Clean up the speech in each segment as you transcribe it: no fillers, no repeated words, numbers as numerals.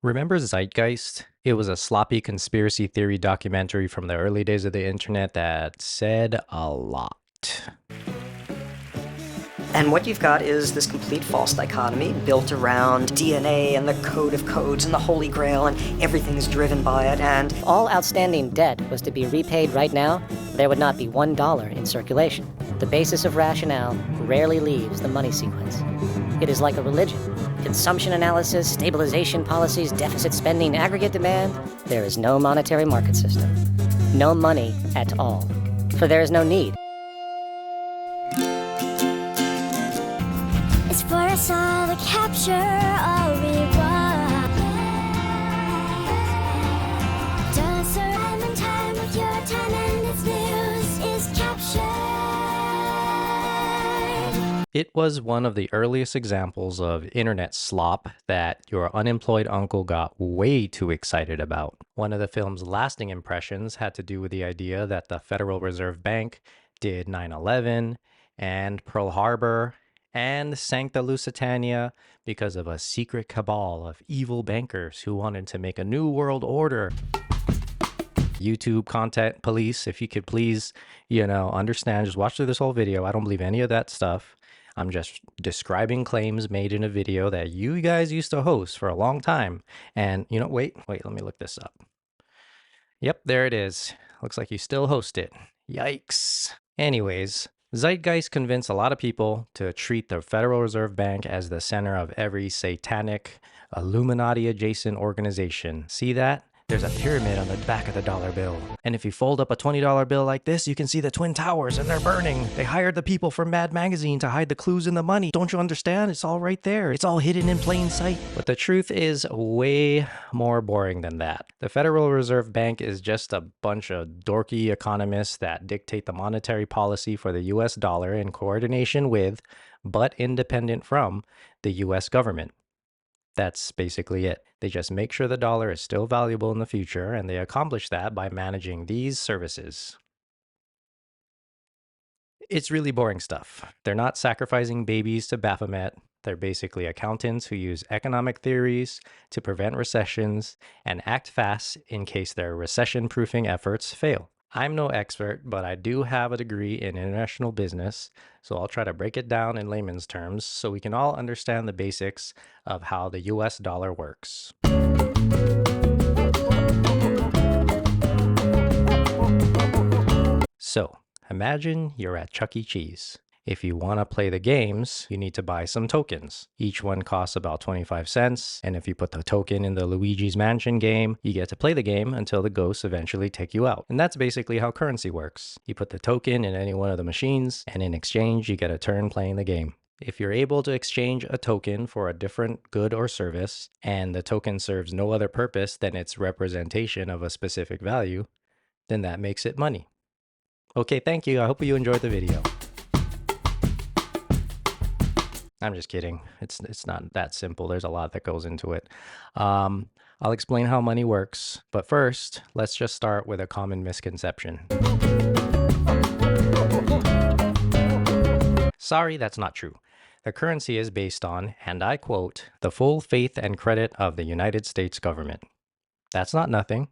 Remember Zeitgeist? It was a sloppy conspiracy theory documentary from the early days of the internet that said a lot. And what you've got is this complete false dichotomy built around DNA and the code of codes and the Holy Grail, and everything is driven by it, and If all outstanding debt was to be repaid right now, there would not be $1 in circulation. The basis of rationale rarely leaves the money sequence. It is like a religion. Consumption analysis, stabilization policies, deficit spending, aggregate demand. There is no monetary market system. No money at all. For there is no need. It's for us all to capture all we want. Just a random time with your time and its news is captured. It was one of the earliest examples of internet slop that your unemployed uncle got way too excited about. One of the film's lasting impressions had to do with the idea that the Federal Reserve Bank did 9/11 and Pearl Harbor and sank the Lusitania because of a secret cabal of evil bankers who wanted to make a new world order. YouTube content police, if you could please, understand, just watch through this whole video. I don't believe any of that stuff. I'm just describing claims made in a video that you guys used to host for a long time. And, wait, let me look this up. Yep, there it is. Looks like you still host it. Yikes. Anyways, Zeitgeist convinced a lot of people to treat the Federal Reserve Bank as the center of every satanic, Illuminati-adjacent organization. See that? There's a pyramid on the back of the dollar bill. And if you fold up a $20 bill like this, you can see the Twin Towers and they're burning. They hired the people from Mad Magazine to hide the clues in the money. Don't you understand? It's all right there. It's all hidden in plain sight. But the truth is way more boring than that. The Federal Reserve Bank is just a bunch of dorky economists that dictate the monetary policy for the US dollar in coordination with, but independent from, the US government. That's basically it. They just make sure the dollar is still valuable in the future, and they accomplish that by managing these services. It's really boring stuff. They're not sacrificing babies to Baphomet. They're basically accountants who use economic theories to prevent recessions and act fast in case their recession-proofing efforts fail. I'm no expert, but I do have a degree in international business, so I'll try to break it down in layman's terms so we can all understand the basics of how the US dollar works. So, imagine you're at Chuck E. Cheese. If you want to play the games, you need to buy some tokens. Each one costs about 25 cents, and if you put the token in the Luigi's Mansion game, you get to play the game until the ghosts eventually take you out. And that's basically how currency works. You put the token in any one of the machines, and in exchange, you get a turn playing the game. If you're able to exchange a token for a different good or service, and the token serves no other purpose than its representation of a specific value, then that makes it money. Okay, thank you. I hope you enjoyed the video. I'm just kidding. It's not that simple. There's a lot that goes into it. I'll explain how money works, but first, let's just start with a common misconception. Sorry, that's not true. The currency is based on, and I quote, the full faith and credit of the United States government. That's not nothing.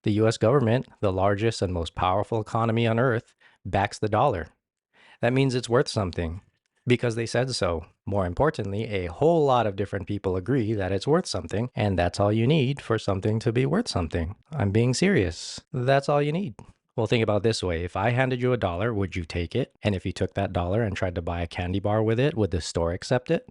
The US government, the largest and most powerful economy on earth, backs the dollar. That means it's worth something. Because they said so. More importantly, a whole lot of different people agree that it's worth something, and that's all you need for something to be worth something. I'm being serious. That's all you need. Well, think about it this way. If I handed you $1, would you take it? And if you took that dollar and tried to buy a candy bar with it, would the store accept it?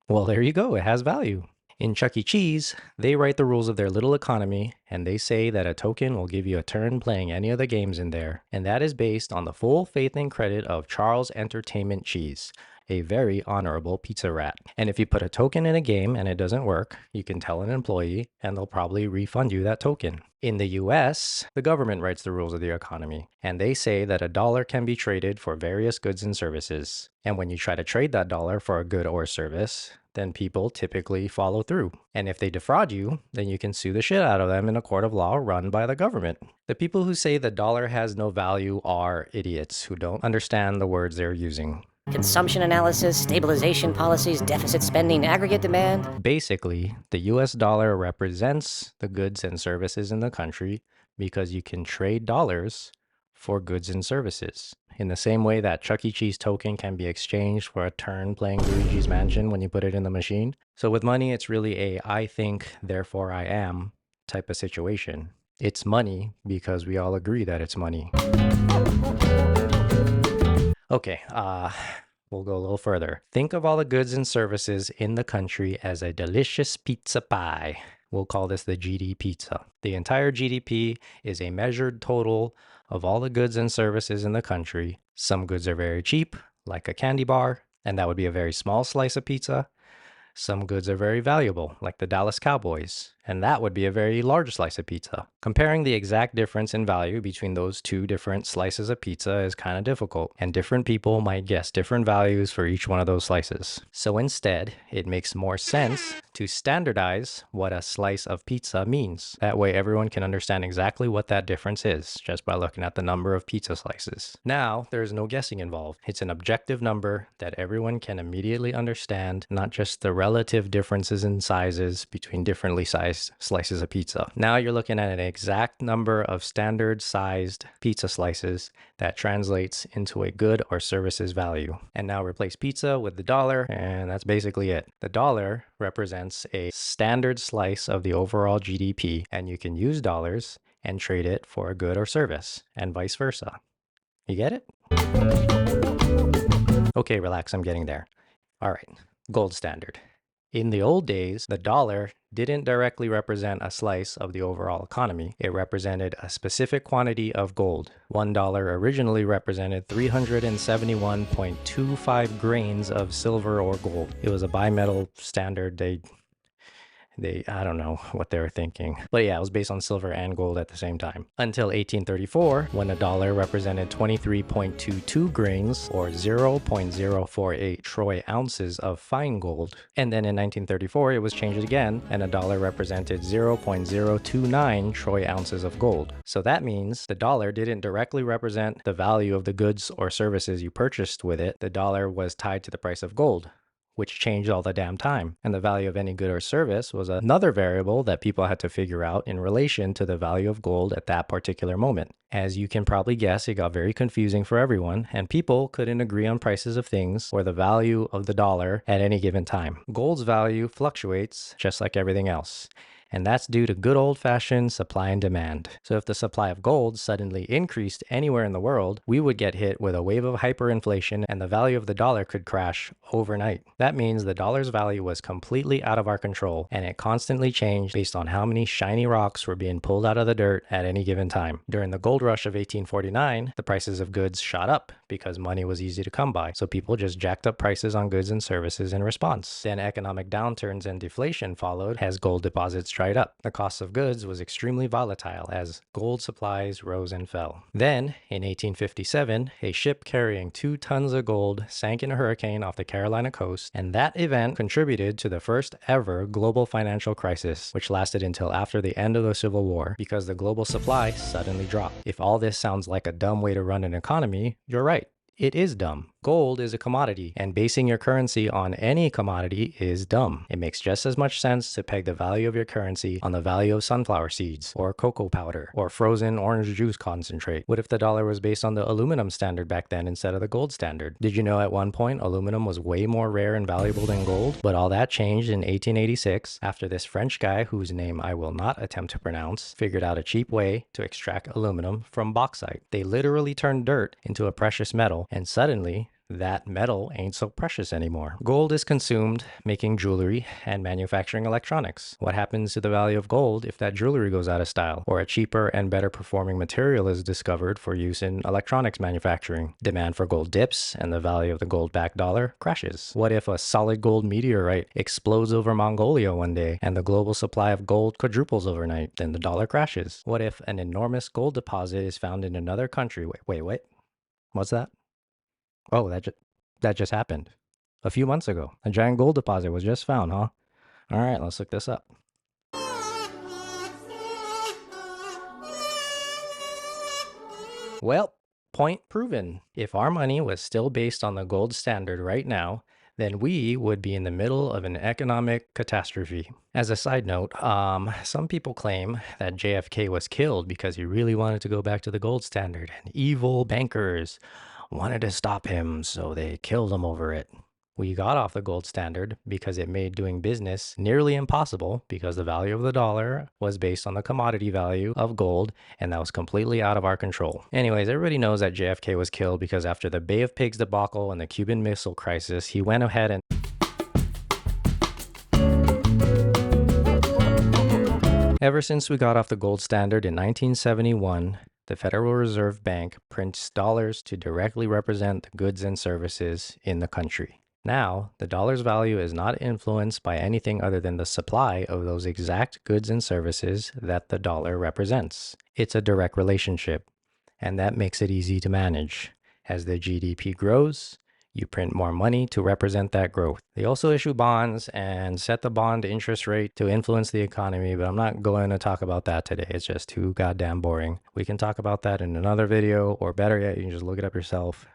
Well, there you go. It has value. In Chuck E. Cheese, they write the rules of their little economy, and they say that a token will give you a turn playing any of the games in there. And that is based on the full faith and credit of Charles Entertainment Cheese, a very honorable pizza rat. And if you put a token in a game and it doesn't work, you can tell an employee and they'll probably refund you that token. In the US, the government writes the rules of the economy, and they say that $1 can be traded for various goods and services. And when you try to trade that dollar for a good or service, then people typically follow through. And if they defraud you, then you can sue the shit out of them in a court of law run by the government. The people who say the dollar has no value are idiots who don't understand the words they're using. Consumption analysis, stabilization policies, deficit spending, aggregate demand. Basically, the US dollar represents the goods and services in the country because you can trade dollars for goods and services. In the same way that Chuck E. Cheese token can be exchanged for a turn playing Luigi's Mansion when you put it in the machine. So with money, it's really a I think, therefore I am type of situation. It's money because we all agree that it's money. Okay, we'll go a little further. Think of all the goods and services in the country as a delicious pizza pie. We'll call this the GD pizza. The entire GDP is a measured total of all the goods and services in the country. Some goods are very cheap, like a candy bar, and that would be a very small slice of pizza. Some goods are very valuable, like the Dallas Cowboys, and that would be a very large slice of pizza. Comparing the exact difference in value between those two different slices of pizza is kind of difficult, and different people might guess different values for each one of those slices. So instead, it makes more sense to standardize what a slice of pizza means. That way everyone can understand exactly what that difference is just by looking at the number of pizza slices. Now, there's no guessing involved. It's an objective number that everyone can immediately understand, not just the relative differences in sizes between differently sized slices of pizza. Now you're looking at an exact number of standard sized pizza slices that translates into a good or services value. And now replace pizza with the dollar, and that's basically it. The dollar represents a standard slice of the overall GDP, and you can use dollars and trade it for a good or service, and vice versa. You get it? Okay, relax, I'm getting there. All right, gold standard. In the old days, the dollar didn't directly represent a slice of the overall economy. It represented a specific quantity of gold. $1 originally represented 371.25 grains of silver or gold. It was a bimetal standard. I don't know what they were thinking. But yeah, it was based on silver and gold at the same time. Until 1834, when a dollar represented 23.22 grains or 0.048 troy ounces of fine gold. And then in 1934, it was changed again, and a dollar represented 0.029 troy ounces of gold. So that means the dollar didn't directly represent the value of the goods or services you purchased with it. The dollar was tied to the price of gold, which changed all the damn time. And the value of any good or service was another variable that people had to figure out in relation to the value of gold at that particular moment. As you can probably guess, it got very confusing for everyone, and people couldn't agree on prices of things or the value of the dollar at any given time. Gold's value fluctuates just like everything else, and that's due to good old-fashioned supply and demand. So if the supply of gold suddenly increased anywhere in the world, we would get hit with a wave of hyperinflation and the value of the dollar could crash overnight. That means the dollar's value was completely out of our control, and it constantly changed based on how many shiny rocks were being pulled out of the dirt at any given time. During the gold rush of 1849, the prices of goods shot up because money was easy to come by, so people just jacked up prices on goods and services in response. Then economic downturns and deflation followed as gold deposits dried up. The cost of goods was extremely volatile as gold supplies rose and fell. Then, in 1857, a ship carrying 2 tons of gold sank in a hurricane off the Carolina coast, and that event contributed to the first ever global financial crisis, which lasted until after the end of the Civil War because the global supply suddenly dropped. If all this sounds like a dumb way to run an economy, you're right. It is dumb. Gold is a commodity, and basing your currency on any commodity is dumb. It makes just as much sense to peg the value of your currency on the value of sunflower seeds, or cocoa powder, or frozen orange juice concentrate. What if the dollar was based on the aluminum standard back then instead of the gold standard? Did you know at one point aluminum was way more rare and valuable than gold? But all that changed in 1886 after this French guy, whose name I will not attempt to pronounce, figured out a cheap way to extract aluminum from bauxite. They literally turned dirt into a precious metal, and suddenly that metal ain't so precious anymore. Gold is consumed making jewelry and manufacturing electronics. What happens to the value of gold if that jewelry goes out of style, or a cheaper and better performing material is discovered for use in electronics manufacturing? Demand for gold dips and the value of the gold-backed dollar crashes. What if a solid gold meteorite explodes over Mongolia one day and the global supply of gold quadruples overnight? Then the dollar crashes. What if an enormous gold deposit is found in another country? Wait. What's that? Oh, that just happened. A few months ago. A giant gold deposit was just found, huh? All right, let's look this up. Well, Point proven. If our money was still based on the gold standard right now, then we would be in the middle of an economic catastrophe. As a side note, some people claim that JFK was killed because he really wanted to go back to the gold standard, and evil bankers wanted to stop him, so they killed him over it. We got off the gold standard because it made doing business nearly impossible because the value of the dollar was based on the commodity value of gold, and that was completely out of our control. Anyways, everybody knows that JFK was killed because after the Bay of Pigs debacle and the Cuban Missile Crisis, he went ahead and ever since we got off the gold standard in 1971, the Federal Reserve Bank prints dollars to directly represent the goods and services in the country. Now, the dollar's value is not influenced by anything other than the supply of those exact goods and services that the dollar represents. It's a direct relationship, and that makes it easy to manage. As the GDP grows, you print more money to represent that growth. They also issue bonds and set the bond interest rate to influence the economy, but I'm not going to talk about that today. It's just too goddamn boring. We can talk about that in another video, or better yet, you can just look it up yourself.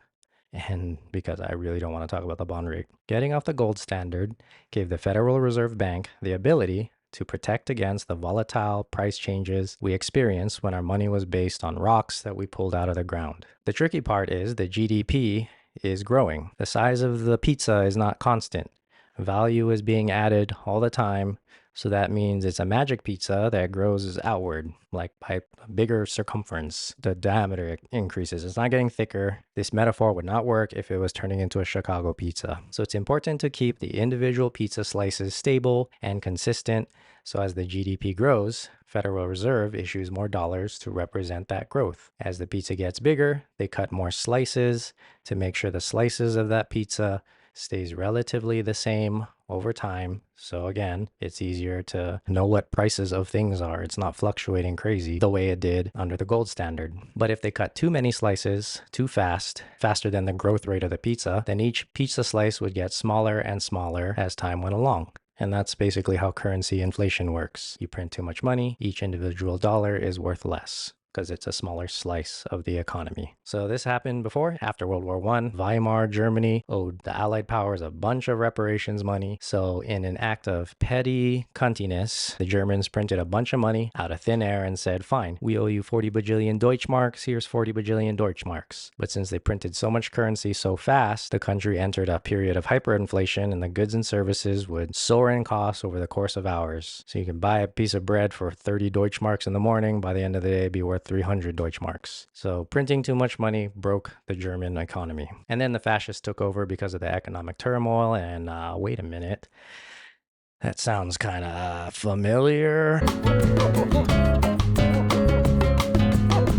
And because I really don't want to talk about the bond rate. Getting off the gold standard gave the Federal Reserve Bank the ability to protect against the volatile price changes we experienced when our money was based on rocks that we pulled out of the ground. The tricky part is the GDP is growing. The size of the pizza is not constant. Value is being added all the time. So that means it's a magic pizza that grows outward, like by a bigger circumference. The diameter increases. It's not getting thicker. This metaphor would not work if it was turning into a Chicago pizza. So it's important to keep the individual pizza slices stable and consistent. So as the GDP grows, Federal Reserve issues more dollars to represent that growth. As the pizza gets bigger, they cut more slices to make sure the slices of that pizza stays relatively the same over time. So again, it's easier to know what prices of things are. It's not fluctuating crazy the way it did under the gold standard. But if they cut too many slices too fast, faster than the growth rate of the pizza, then each pizza slice would get smaller and smaller as time went along. And that's basically how currency inflation works. You print too much money, each individual dollar is worth less, because it's a smaller slice of the economy. So this happened before, after World War I. Weimar Germany owed the Allied powers a bunch of reparations money. So in an act of petty cuntiness, the Germans printed a bunch of money out of thin air and said, fine, we owe you 40 bajillion Deutschmarks, here's 40 bajillion Deutschmarks. But since they printed so much currency so fast, the country entered a period of hyperinflation and the goods and services would soar in cost over the course of hours. So you can buy a piece of bread for 30 Deutschmarks in the morning, by the end of the day it'd be worth 300 Deutschmarks. So printing too much money broke the German economy. And then the fascists took over because of the economic turmoil. And wait a minute, that sounds kind of familiar.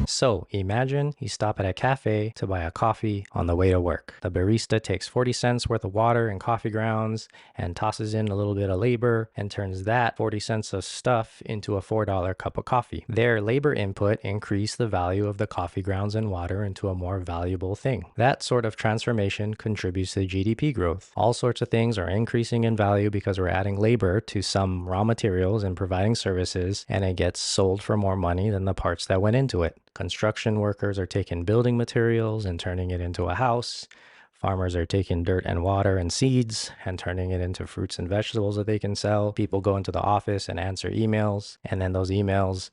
So imagine you stop at a cafe to buy a coffee on the way to work. The barista takes 40 cents worth of water and coffee grounds and tosses in a little bit of labor and turns that 40 cents of stuff into a $4 cup of coffee. Their labor input increased the value of the coffee grounds and water into a more valuable thing. That sort of transformation contributes to GDP growth. All sorts of things are increasing in value because we're adding labor to some raw materials and providing services, and it gets sold for more money than the parts that went into it. Construction workers are taking building materials and turning it into a house. Farmers are taking dirt and water and seeds and turning it into fruits and vegetables that they can sell. People go into the office and answer emails, and then those emails,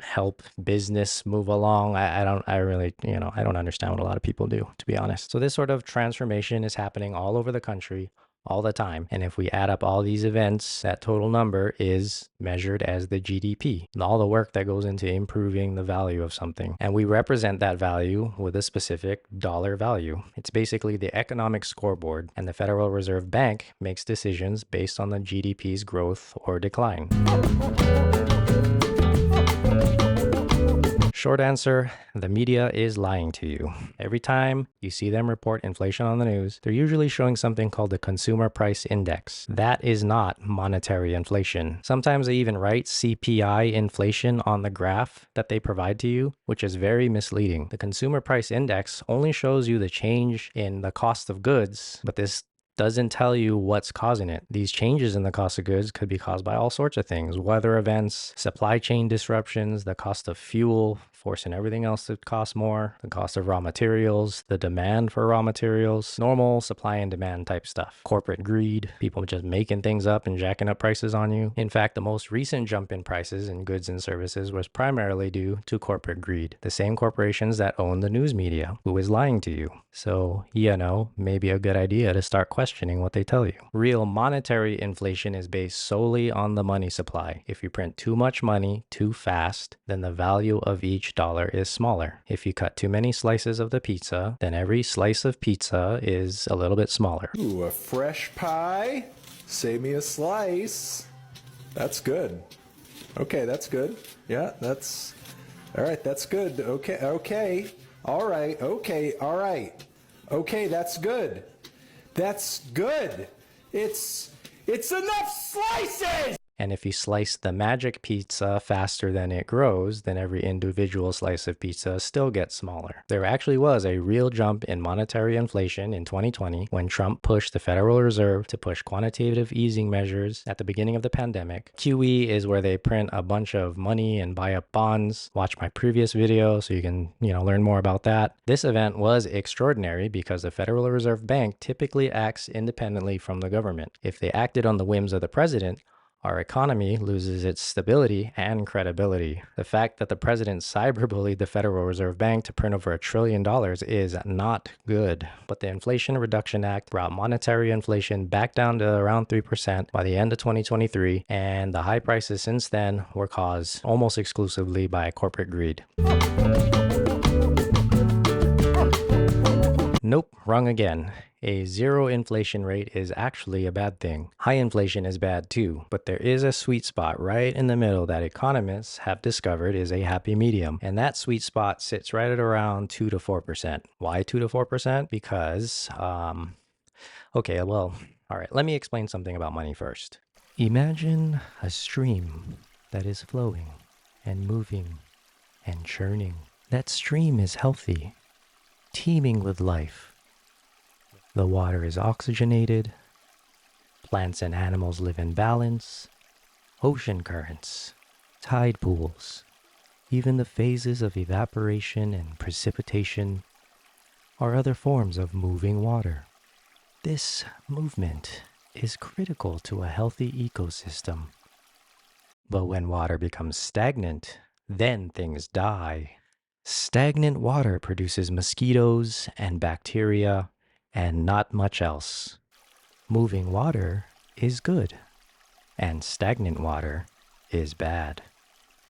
help business move along. I don't understand what a lot of people do, to be honest. So this sort of transformation is happening all over the country, all the time. And if we add up all these events, that total number is measured as the GDP, and all the work that goes into improving the value of something. And we represent that value with a specific dollar value. It's basically the economic scoreboard, and the Federal Reserve Bank makes decisions based on the GDP's growth or decline. Short answer, the media is lying to you. Every time you see them report inflation on the news, they're usually showing something called the Consumer Price Index. That is not monetary inflation. Sometimes they even write CPI inflation on the graph that they provide to you, which is very misleading. The Consumer Price Index only shows you the change in the cost of goods, but this doesn't tell you what's causing it. These changes in the cost of goods could be caused by all sorts of things: weather events, supply chain disruptions, the cost of fuel, forcing everything else to cost more, the cost of raw materials, the demand for raw materials, normal supply and demand type stuff, corporate greed, people just making things up and jacking up prices on you. In fact, the most recent jump in prices in goods and services was primarily due to corporate greed, the same corporations that own the news media, who is lying to you. So, maybe a good idea to start questioning what they tell you. Real monetary inflation is based solely on the money supply. If you print too much money too fast, then the value of each dollar is smaller. If you cut too many slices of the pizza, then every slice of pizza is a little bit smaller. Ooh, a fresh pie? Save me a slice. That's good. Okay, that's good. Yeah, that's... All right, that's good. Okay. All right, okay, all right. Okay, that's good. That's good. It's enough slices! And if you slice the magic pizza faster than it grows, then every individual slice of pizza still gets smaller. There actually was a real jump in monetary inflation in 2020 when Trump pushed the Federal Reserve to push quantitative easing measures at the beginning of the pandemic. QE is where they print a bunch of money and buy up bonds. Watch my previous video so you can, learn more about that. This event was extraordinary because the Federal Reserve Bank typically acts independently from the government. If they acted on the whims of the president, our economy loses its stability and credibility. The fact that the president cyberbullied the Federal Reserve Bank to print over $1 trillion is not good. But the Inflation Reduction Act brought monetary inflation back down to around 3% by the end of 2023, and the high prices since then were caused almost exclusively by corporate greed. Nope, wrong again. A zero inflation rate is actually a bad thing. High inflation is bad too, but there is a sweet spot right in the middle that economists have discovered is a happy medium. And that sweet spot sits right at around 2 to 4%. Why 2 to 4%? Because, all right, let me explain something about money first. Imagine a stream that is flowing and moving and churning. That stream is healthy, teeming with life. The water is oxygenated, plants and animals live in balance, ocean currents, tide pools, even the phases of evaporation and precipitation are other forms of moving water. This movement is critical to a healthy ecosystem. But when water becomes stagnant, then things die. Stagnant water produces mosquitoes and bacteria, and not much else. Moving water is good, and stagnant water is bad.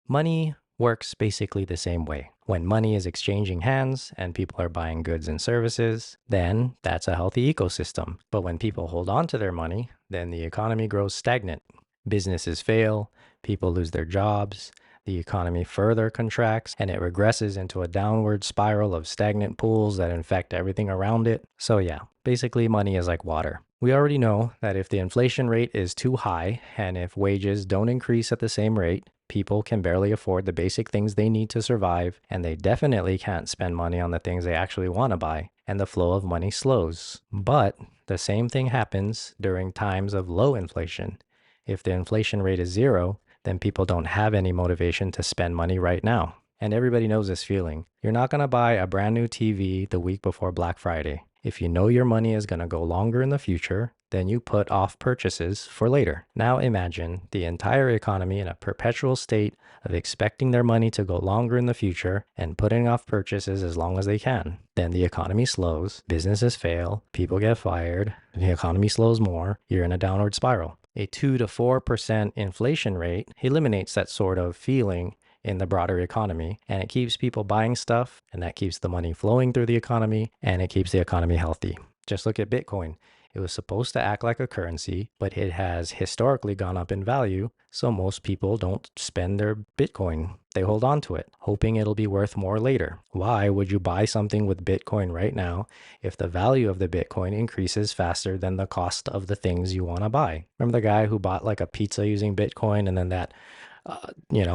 Money works basically the same way. When money is exchanging hands and people are buying goods and services, then that's a healthy ecosystem. But when people hold on to their money, then the economy grows stagnant. Businesses fail, people lose their jobs, the economy further contracts, and it regresses into a downward spiral of stagnant pools that infect everything around it. So basically money is like water. We already know that if the inflation rate is too high, and if wages don't increase at the same rate, people can barely afford the basic things they need to survive, and they definitely can't spend money on the things they actually want to buy, and the flow of money slows. But the same thing happens during times of low inflation. If the inflation rate is 0, then people don't have any motivation to spend money right now. And everybody knows this feeling. You're not going to buy a brand new TV the week before Black Friday. If you know your money is going to go longer in the future, then you put off purchases for later. Now imagine the entire economy in a perpetual state of expecting their money to go longer in the future and putting off purchases as long as they can. Then the economy slows, businesses fail, people get fired, the economy slows more, you're in a downward spiral. A 2 to 4% inflation rate eliminates that sort of feeling in the broader economy, and it keeps people buying stuff, and that keeps the money flowing through the economy, and it keeps the economy healthy. Just look at Bitcoin. It was supposed to act like a currency, but it has historically gone up in value, so most people don't spend their Bitcoin. They hold on to it, hoping it'll be worth more later. Why would you buy something with Bitcoin right now if the value of the Bitcoin increases faster than the cost of the things you want to buy? Remember the guy who bought like a pizza using Bitcoin, and then that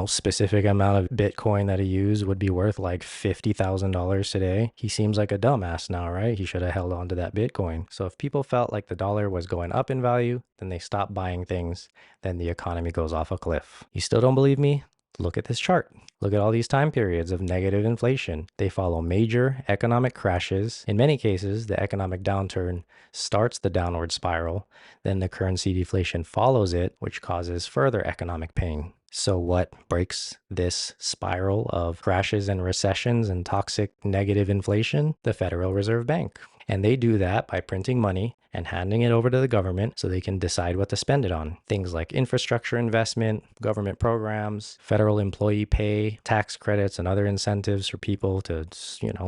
specific amount of Bitcoin that he used would be worth like $50,000 today. He seems like a dumbass now, right? He should have held on to that Bitcoin. So if people felt like the dollar was going up in value, then they stopped buying things, then the economy goes off a cliff. You still don't believe me? Look at this chart. Look at all these time periods of negative inflation. They follow major economic crashes. In many cases, the economic downturn starts the downward spiral. Then the currency deflation follows it, which causes further economic pain. So what breaks this spiral of crashes and recessions and toxic negative inflation? The Federal Reserve Bank. And they do that by printing money and handing it over to the government so they can decide what to spend it on. Things like infrastructure investment, government programs, federal employee pay, tax credits, and other incentives for people to,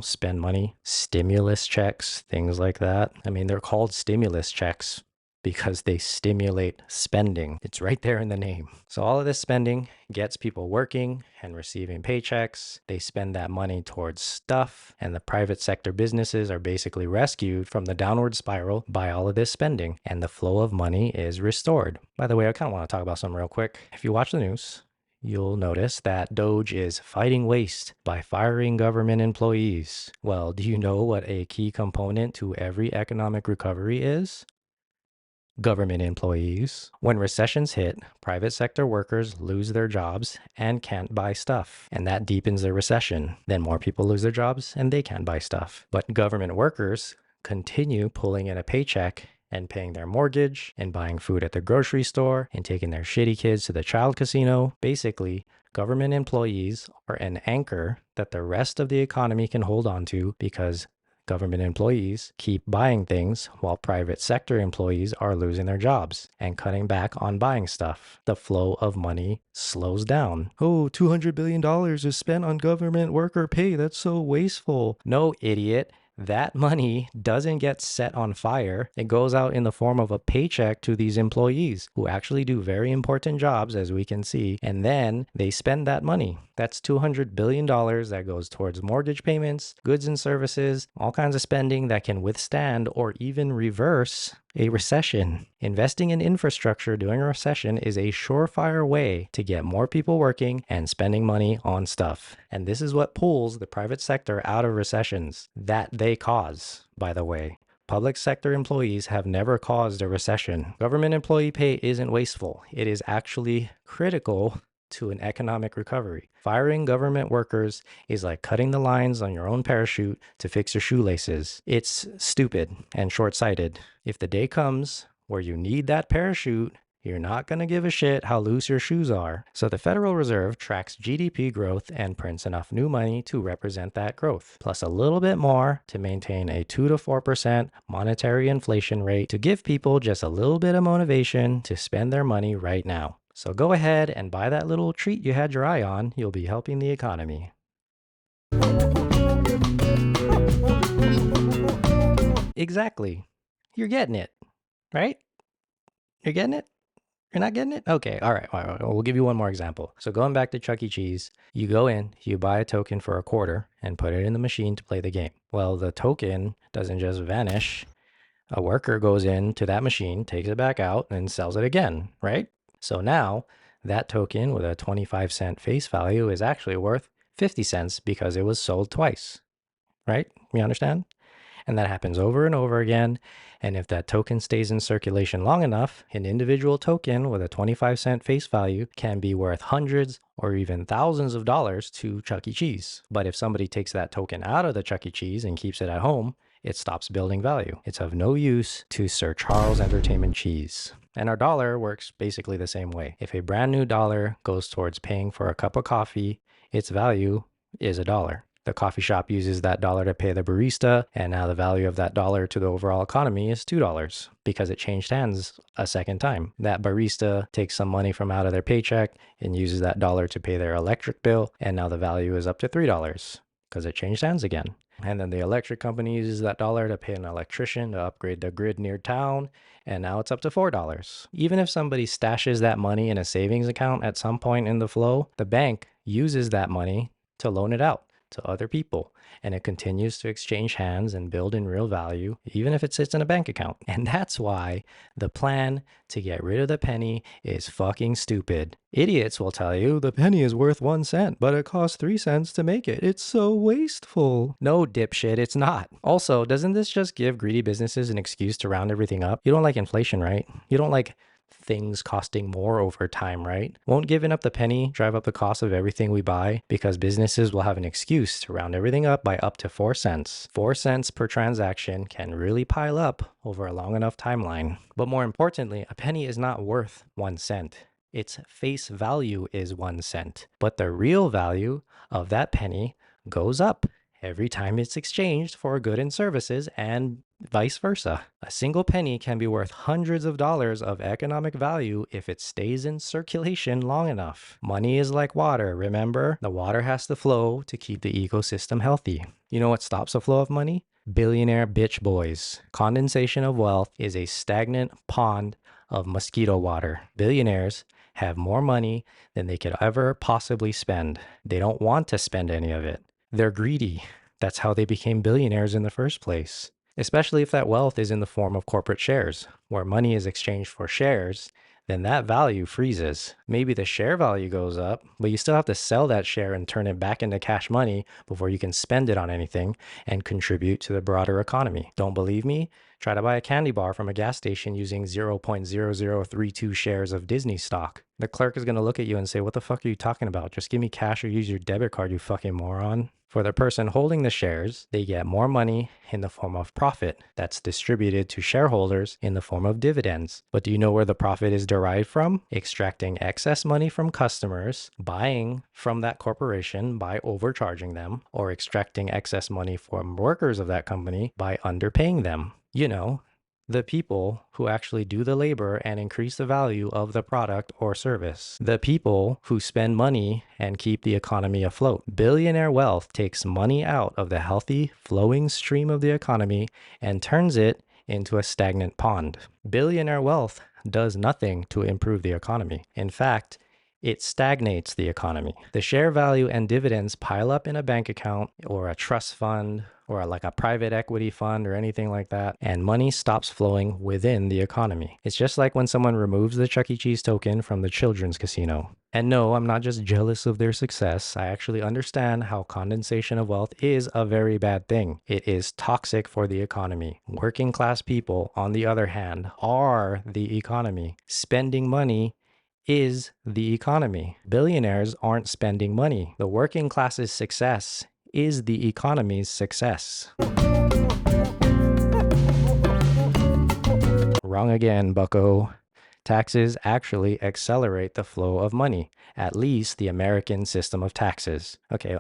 spend money, stimulus checks, things like that. I mean, they're called stimulus checks because they stimulate spending. It's right there in the name. So all of this spending gets people working and receiving paychecks. They spend that money towards stuff, and the private sector businesses are basically rescued from the downward spiral by all of this spending, and the flow of money is restored. By the way, I kind of want to talk about something real quick. If you watch the news, you'll notice that Doge is fighting waste by firing government employees. Well, do you know what a key component to every economic recovery is? Government employees. When recessions hit, private sector workers lose their jobs and can't buy stuff, and that deepens the recession. Then more people lose their jobs and they can't buy stuff. But government workers continue pulling in a paycheck and paying their mortgage and buying food at the grocery store and taking their shitty kids to the child casino. Basically, government employees are an anchor that the rest of the economy can hold on to because government employees keep buying things while private sector employees are losing their jobs and cutting back on buying stuff. The flow of money slows down. Oh, $200 billion is spent on government worker pay. That's so wasteful. No, idiot. That money doesn't get set on fire. It goes out in the form of a paycheck to these employees who actually do very important jobs, as we can see, and then they spend that money. That's $200 billion that goes towards mortgage payments, goods and services, all kinds of spending that can withstand or even reverse a recession. Investing in infrastructure during a recession is a surefire way to get more people working and spending money on stuff. And this is what pulls the private sector out of recessions that they cause, by the way. Public sector employees have never caused a recession. Government employee pay isn't wasteful. It is actually critical to an economic recovery. Firing government workers is like cutting the lines on your own parachute to fix your shoelaces. It's stupid and short-sighted. If the day comes where you need that parachute, you're not going to give a shit how loose your shoes are. So the Federal Reserve tracks GDP growth and prints enough new money to represent that growth, plus a little bit more to maintain a 2 to 4% monetary inflation rate to give people just a little bit of motivation to spend their money right now. So go ahead and buy that little treat you had your eye on. You'll be helping the economy. Exactly. You're getting it, right? You're getting it? You're not getting it? Okay, all right. We'll give you one more example. So going back to Chuck E. Cheese, you go in, you buy a token for $0.25 and put it in the machine to play the game. Well, the token doesn't just vanish. A worker goes into that machine, takes it back out, and sells it again, right? So now that token with a 25-cent face value is actually worth 50 cents because it was sold twice, right? You understand? And that happens over and over again. And if that token stays in circulation long enough, an individual token with a 25-cent face value can be worth hundreds or even thousands of dollars to Chuck E. Cheese. But if somebody takes that token out of the Chuck E. Cheese and keeps it at home, it stops building value. It's of no use to Sir Charles Entertainment Cheese. And our dollar works basically the same way. If a brand new dollar goes towards paying for a cup of coffee, its value is $1. The coffee shop uses that dollar to pay the barista, and now the value of that dollar to the overall economy is $2 because it changed hands a second time. That barista takes some money from out of their paycheck and uses that dollar to pay their electric bill, and now the value is up to $3 because it changed hands again. And then the electric company uses that dollar to pay an electrician to upgrade the grid near town, and now it's up to $4. Even if somebody stashes that money in a savings account at some point in the flow, the bank uses that money to loan it out. to other people, and it continues to exchange hands and build in real value, even if it sits in a bank account. And that's why the plan to get rid of the penny is fucking stupid. Idiots will tell you the penny is worth 1 cent, but it costs 3 cents to make it. It's so wasteful. No, dipshit, it's not. Also, doesn't this just give greedy businesses an excuse to round everything up? You don't like inflation, right? You don't like things costing more over time, right? Won't giving up the penny drive up the cost of everything we buy because businesses will have an excuse to round everything up by up to 4 cents. 4 cents per transaction can really pile up over a long enough timeline. But more importantly, a penny is not worth 1 cent. Its face value is 1 cent, but the real value of that penny goes up every time it's exchanged for goods and services, and vice versa. A single penny can be worth hundreds of dollars of economic value if it stays in circulation long enough. Money is like water, remember? The water has to flow to keep the ecosystem healthy. You know what stops the flow of money? Billionaire bitch boys. Condensation of wealth is a stagnant pond of mosquito water. Billionaires have more money than they could ever possibly spend. They don't want to spend any of it. They're greedy. That's how they became billionaires in the first place. Especially if that wealth is in the form of corporate shares, where money is exchanged for shares, then that value freezes. Maybe the share value goes up, but you still have to sell that share and turn it back into cash money before you can spend it on anything and contribute to the broader economy. Don't believe me? Try to buy a candy bar from a gas station using 0.0032 shares of Disney stock. The clerk is going to look at you and say, what the fuck are you talking about? Just give me cash or use your debit card, you fucking moron. For the person holding the shares, they get more money in the form of profit that's distributed to shareholders in the form of dividends. But do you know where the profit is derived from? Extracting excess money from customers, buying from that corporation by overcharging them, or extracting excess money from workers of that company by underpaying them. You know, the people who actually do the labor and increase the value of the product or service. The people who spend money and keep the economy afloat. Billionaire wealth takes money out of the healthy, flowing stream of the economy and turns it into a stagnant pond. Billionaire wealth does nothing to improve the economy. In fact, it stagnates the economy. The share value and dividends pile up in a bank account or a trust fund or like a private equity fund or anything like that, and money stops flowing within the economy. It's just like when someone removes the Chuck E. Cheese token from the children's casino. And no, I'm not just jealous of their success. I actually understand how condensation of wealth is a very bad thing. It is toxic for the economy. Working class people, on the other hand, are the economy. Spending money is the economy. Billionaires aren't spending money. The working class's success is the economy's success. Wrong again, bucko. Taxes actually accelerate the flow of money, at least the American system of taxes. Okay,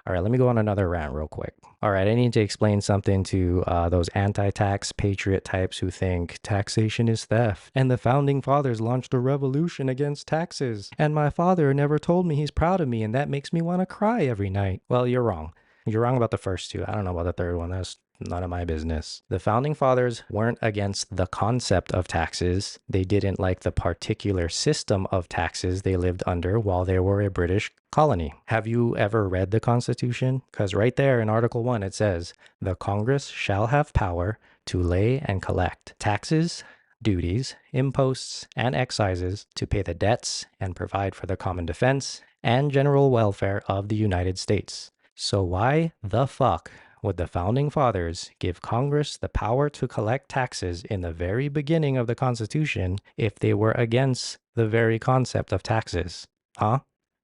all right, let me go on another rant real quick. All right, I need to explain something to those anti-tax patriot types who think taxation is theft. And the founding fathers launched a revolution against taxes. And my father never told me he's proud of me, and that makes me want to cry every night. Well, you're wrong. You're wrong about the first two. I don't know about the third one. That's none of my business. The founding fathers weren't against the concept of taxes. They didn't like the particular system of taxes they lived under while they were a British colony. Have you ever read the Constitution? Because right there in Article 1 it says, "The Congress shall have power to lay and collect taxes, duties, imposts, and excises to pay the debts and provide for the common defense and general welfare of the United States." So why the fuck would the founding fathers give Congress the power to collect taxes in the very beginning of the Constitution if they were against the very concept of taxes? Huh?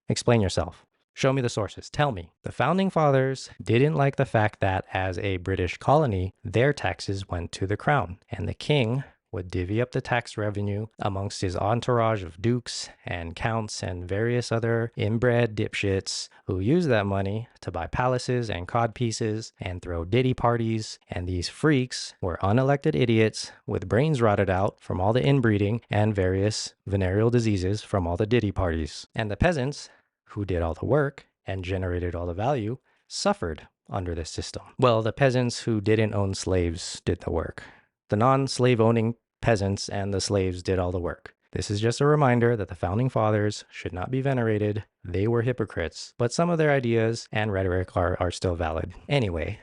Explain yourself. Show me the sources. Tell me. The founding fathers didn't like the fact that as a British colony, their taxes went to the crown, and the king would divvy up the tax revenue amongst his entourage of dukes and counts and various other inbred dipshits who use that money to buy palaces and codpieces and throw ditty parties. And these freaks were unelected idiots with brains rotted out from all the inbreeding and various venereal diseases from all the ditty parties. And the peasants, who did all the work and generated all the value, suffered under this system. Well, the peasants who didn't own slaves did the work. The non-slave owning peasants and the slaves did all the work. This is just a reminder that the founding fathers should not be venerated they were hypocrites. But some of their ideas and rhetoric are still valid. Anyway,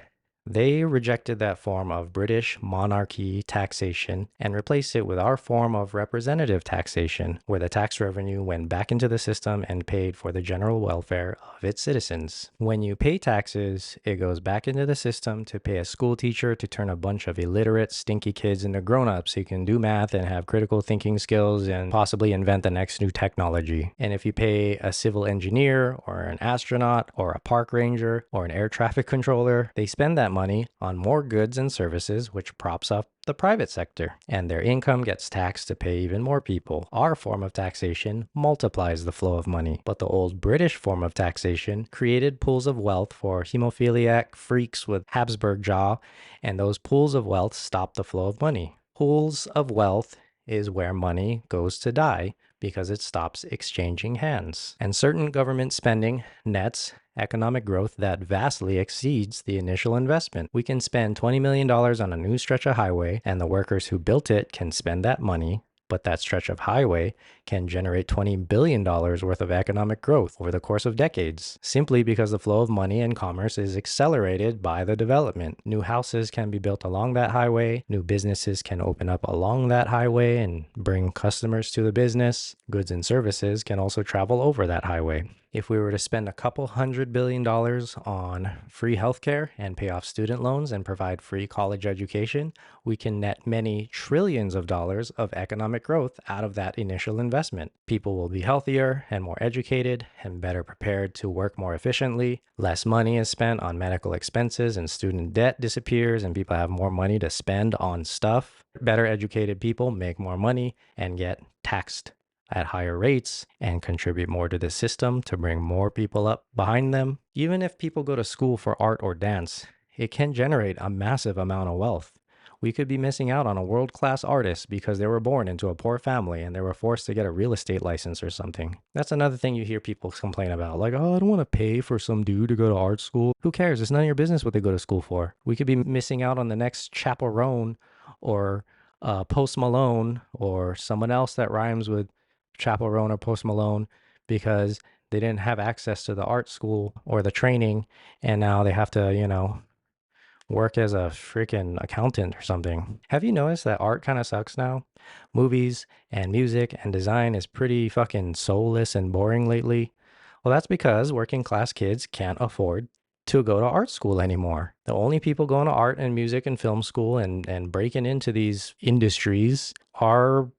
they rejected that form of British monarchy taxation and replaced it with our form of representative taxation, where the tax revenue went back into the system and paid for the general welfare of its citizens. When you pay taxes, it goes back into the system to pay a school teacher to turn a bunch of illiterate, stinky kids into grown-ups who can do math and have critical thinking skills and possibly invent the next new technology. And if you pay a civil engineer or an astronaut or a park ranger or an air traffic controller, they spend that money on more goods and services, which props up the private sector, and their income gets taxed to pay even more people. Our form of taxation multiplies the flow of money, but the old British form of taxation created pools of wealth for hemophiliac freaks with Habsburg jaw, and those pools of wealth stop the flow of money. Pools of wealth is where money goes to die because it stops exchanging hands. And certain government spending nets economic growth that vastly exceeds the initial investment. We can spend $20 million on a new stretch of highway, and the workers who built it can spend that money, but that stretch of highway can generate $20 billion worth of economic growth over the course of decades, simply because the flow of money and commerce is accelerated by the development. New houses can be built along that highway, new businesses can open up along that highway and bring customers to the business. Goods and services can also travel over that highway. If we were to spend a couple $100 billion on free healthcare and pay off student loans and provide free college education, we can net many trillions of dollars of economic growth out of that initial investment. People will be healthier and more educated and better prepared to work more efficiently. Less money is spent on medical expenses and student debt disappears, and people have more money to spend on stuff. Better educated people make more money and get taxed at higher rates and contribute more to the system to bring more people up behind them. Even if people go to school for art or dance, it can generate a massive amount of wealth. We could be missing out on a world-class artist because they were born into a poor family and they were forced to get a real estate license or something. That's another thing you hear people complain about, like, oh, I don't want to pay for some dude to go to art school. Who cares? It's none of your business what they go to school for. We could be missing out on the next Chaperone or Post Malone or someone else that rhymes with Chaperone or Post Malone because they didn't have access to the art school or the training, and now they have to, work as a freaking accountant or something. Have you noticed that art kind of sucks now? Movies and music and design is pretty fucking soulless and boring lately. Well, that's because working class kids can't afford to go to art school anymore. The only people going to art and music and film school and breaking into these industries are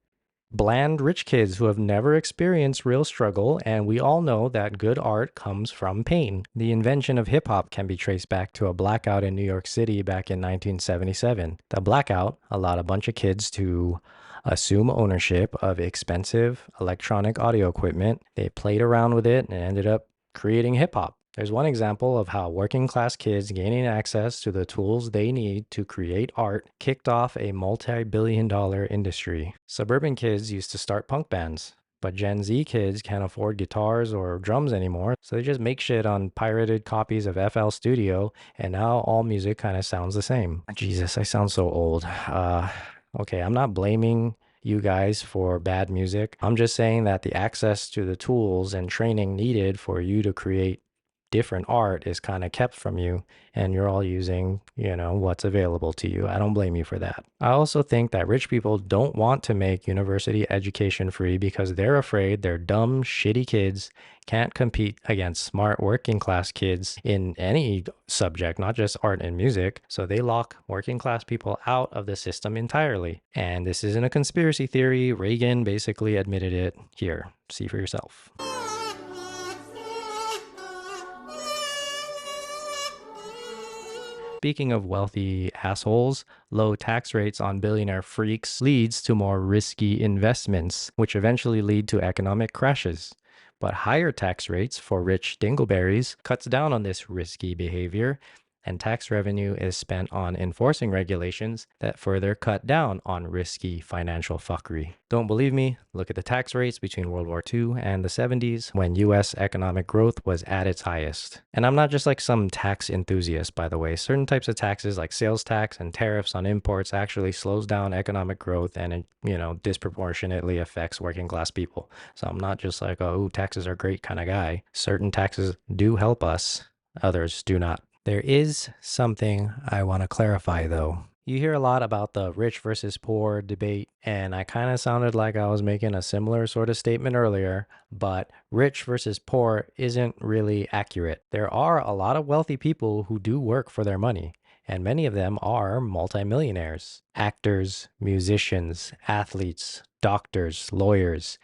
bland rich kids who have never experienced real struggle, and we all know that good art comes from pain. The invention of hip hop can be traced back to a blackout in New York City back in 1977. The blackout allowed a bunch of kids to assume ownership of expensive electronic audio equipment. They played around with it and ended up creating hip hop. There's one example of how working class kids gaining access to the tools they need to create art kicked off a multi-billion-dollar industry. Suburban kids used to start punk bands, but Gen Z kids can't afford guitars or drums anymore, so they just make shit on pirated copies of FL Studio, and now all music kind of sounds the same. Jesus, I sound so old. Okay, I'm not blaming you guys for bad music. I'm just saying that the access to the tools and training needed for you to create different art is kind of kept from you, and you're all using, what's available to you. I don't blame you for that. I also think that rich people don't want to make university education free because they're afraid their dumb, shitty kids can't compete against smart working class kids in any subject, not just art and music. So they lock working class people out of the system entirely. And this isn't a conspiracy theory. Reagan basically admitted it. Here, see for yourself. Speaking of wealthy assholes, low tax rates on billionaire freaks leads to more risky investments, which eventually lead to economic crashes. But higher tax rates for rich dingleberries cuts down on this risky behavior and tax revenue is spent on enforcing regulations that further cut down on risky financial fuckery. Don't believe me? Look at the tax rates between World War II and the 70s when US economic growth was at its highest. And I'm not just like some tax enthusiast, by the way. Certain types of taxes like sales tax and tariffs on imports actually slows down economic growth and it, disproportionately affects working class people. So I'm not just like, oh, taxes are great kind of guy. Certain taxes do help us, others do not. There is something I want to clarify though. You hear a lot about the rich versus poor debate, and I kind of sounded like I was making a similar sort of statement earlier, but rich versus poor isn't really accurate. There are a lot of wealthy people who do work for their money, and many of them are multimillionaires. Actors, musicians, athletes, doctors, lawyers.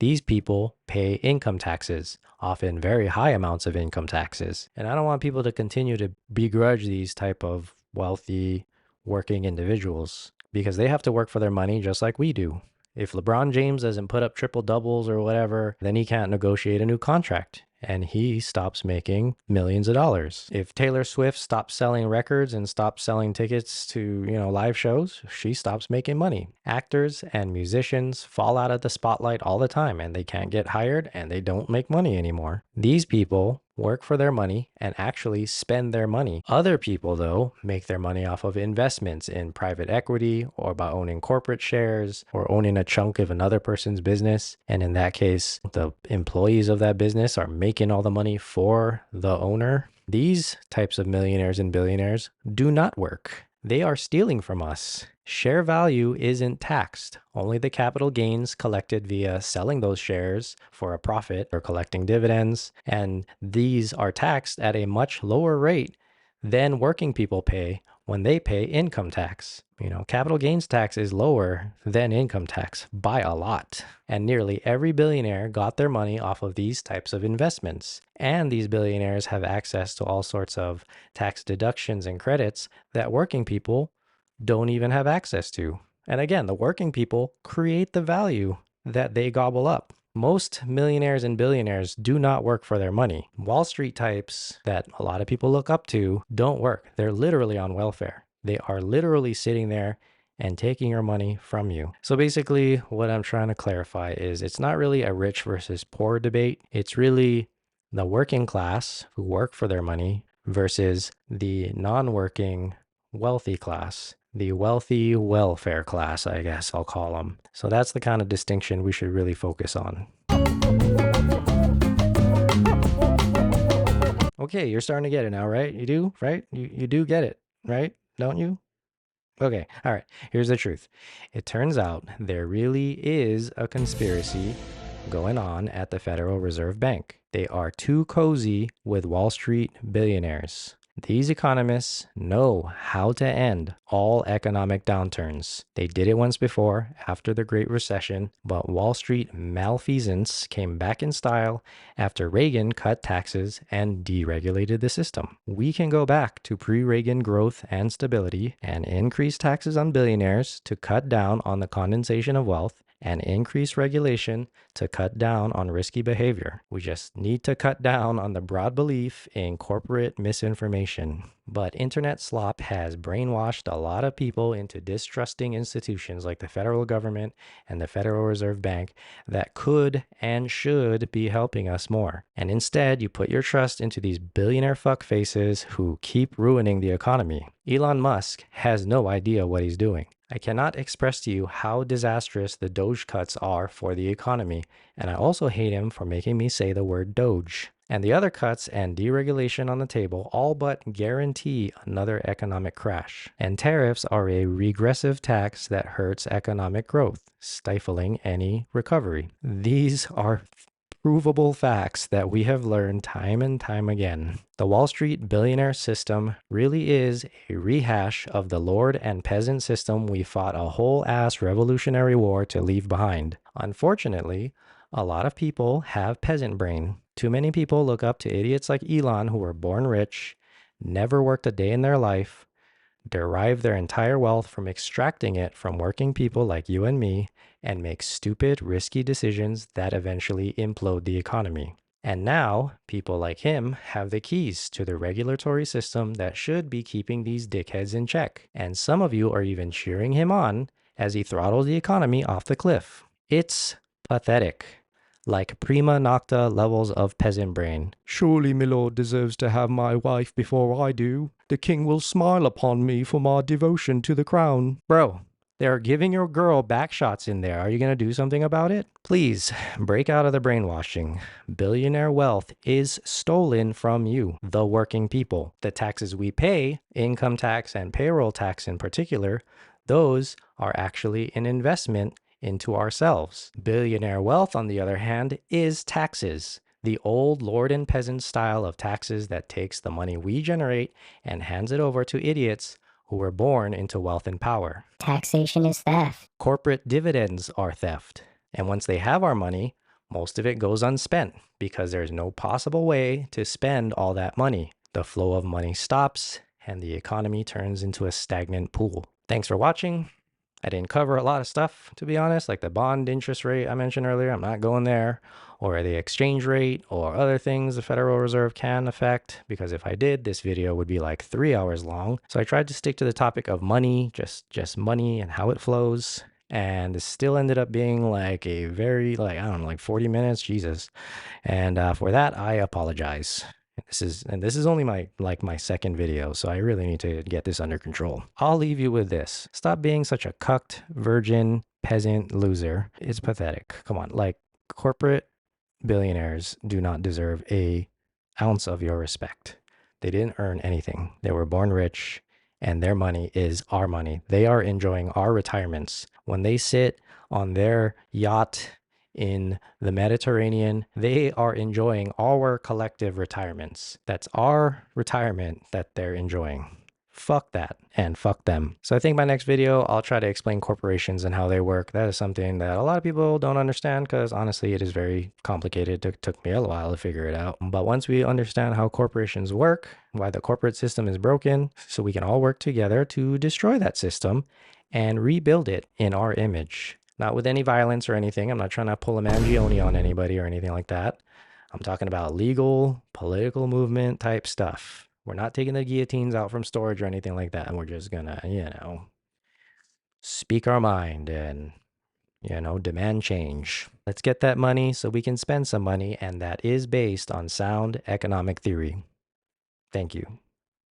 These people pay income taxes, often very high amounts of income taxes. And I don't want people to continue to begrudge these type of wealthy working individuals because they have to work for their money just like we do. If LeBron James doesn't put up triple doubles or whatever, then he can't negotiate a new contract and he stops making millions of dollars. If Taylor Swift stops selling records and stops selling tickets to, live shows, she stops making money. Actors and musicians fall out of the spotlight all the time and they can't get hired and they don't make money anymore. These people work for their money and actually spend their money. Other people, though, make their money off of investments in private equity or by owning corporate shares or owning a chunk of another person's business. And in that case, the employees of that business are making all the money for the owner. These types of millionaires and billionaires do not work. They are stealing from us. Share value isn't taxed. Only the capital gains collected via selling those shares for a profit or collecting dividends. And these are taxed at a much lower rate than working people pay when they pay income tax. Capital gains tax is lower than income tax by a lot. And nearly every billionaire got their money off of these types of investments. And these billionaires have access to all sorts of tax deductions and credits that working people don't even have access to. And again, the working people create the value that they gobble up. Most millionaires and billionaires do not work for their money. Wall Street types that a lot of people look up to don't work. They're literally on welfare. They are literally sitting there and taking your money from you. So basically, what I'm trying to clarify is it's not really a rich versus poor debate. It's really the working class who work for their money versus the non-working wealthy class. The wealthy welfare class, I guess I'll call them. So that's the kind of distinction we should really focus on. Okay, you're starting to get it now, right? You do, right? You do get it, right? Don't you? Okay, all right. Here's the truth. It turns out there really is a conspiracy going on at the Federal Reserve Bank. They are too cozy with Wall Street billionaires. These economists know how to end all economic downturns. They did it once before after the Great Recession, but Wall Street malfeasance came back in style after Reagan cut taxes and deregulated the system. We can go back to pre-Reagan growth and stability and increase taxes on billionaires to cut down on the condensation of wealth and increase regulation to cut down on risky behavior. We just need to cut down on the broad belief in corporate misinformation. But internet slop has brainwashed a lot of people into distrusting institutions like the federal government and the Federal Reserve Bank that could and should be helping us more. And instead, you put your trust into these billionaire fuckfaces who keep ruining the economy. Elon Musk has no idea what he's doing. I cannot express to you how disastrous the Doge cuts are for the economy, and I also hate him for making me say the word Doge. And the other cuts and deregulation on the table all but guarantee another economic crash. And tariffs are a regressive tax that hurts economic growth, stifling any recovery. These are provable facts that we have learned time and time again. The Wall Street billionaire system really is a rehash of the lord and peasant system we fought a whole ass revolutionary war to leave behind. Unfortunately, a lot of people have peasant brain. Too many people look up to idiots like Elon who were born rich, never worked a day in their life, derive their entire wealth from extracting it from working people like you and me, and make stupid, risky decisions that eventually implode the economy. And now, people like him have the keys to the regulatory system that should be keeping these dickheads in check. And some of you are even cheering him on as he throttles the economy off the cliff. It's pathetic. Like prima nocta levels of peasant brain. Surely my lord deserves to have my wife before I do. The king will smile upon me for my devotion to the crown. Bro, they're giving your girl back shots in there. Are you going to do something about it? Please, break out of the brainwashing. Billionaire wealth is stolen from you, the working people. The taxes we pay, income tax and payroll tax in particular, those are actually an investment into ourselves. Billionaire wealth, on the other hand, is taxes. The old lord and peasant style of taxes that takes the money we generate and hands it over to idiots who were born into wealth and power. Taxation is theft. Corporate dividends are theft. And once they have our money, most of it goes unspent because there's no possible way to spend all that money. The flow of money stops and the economy turns into a stagnant pool. Thanks for watching. I didn't cover a lot of stuff, to be honest, like the bond interest rate I mentioned earlier. I'm not going there, or the exchange rate, or other things the Federal Reserve can affect, because if I did, this video would be like 3 hours long. So I tried to stick to the topic of money, just money and how it flows. And it still ended up being like a very, I don't know, like 40 minutes, Jesus. And for that, I apologize. This is only my second video, so I really need to get this under control. I'll leave you with this. Stop being such a cucked, virgin, peasant loser. It's pathetic. Come on, like corporate billionaires do not deserve a ounce of your respect. They didn't earn anything. They were born rich, and their money is our money. They are enjoying our retirements. When they sit on their yacht in the Mediterranean, they are enjoying our collective retirements. That's our retirement that they're enjoying. Fuck that and fuck them. So I think my next video, I'll try to explain corporations and how they work. That is something that a lot of people don't understand because honestly, it is very complicated. It took me a while to figure it out. But once we understand how corporations work, why the corporate system is broken, so we can all work together to destroy that system and rebuild it in our image. Not with any violence or anything. I'm not trying to pull a Mangione on anybody or anything like that. I'm talking about legal, political movement type stuff. We're not taking the guillotines out from storage or anything like that. And we're just gonna, speak our mind and, demand change. Let's get that money so we can spend some money. And that is based on sound economic theory. Thank you.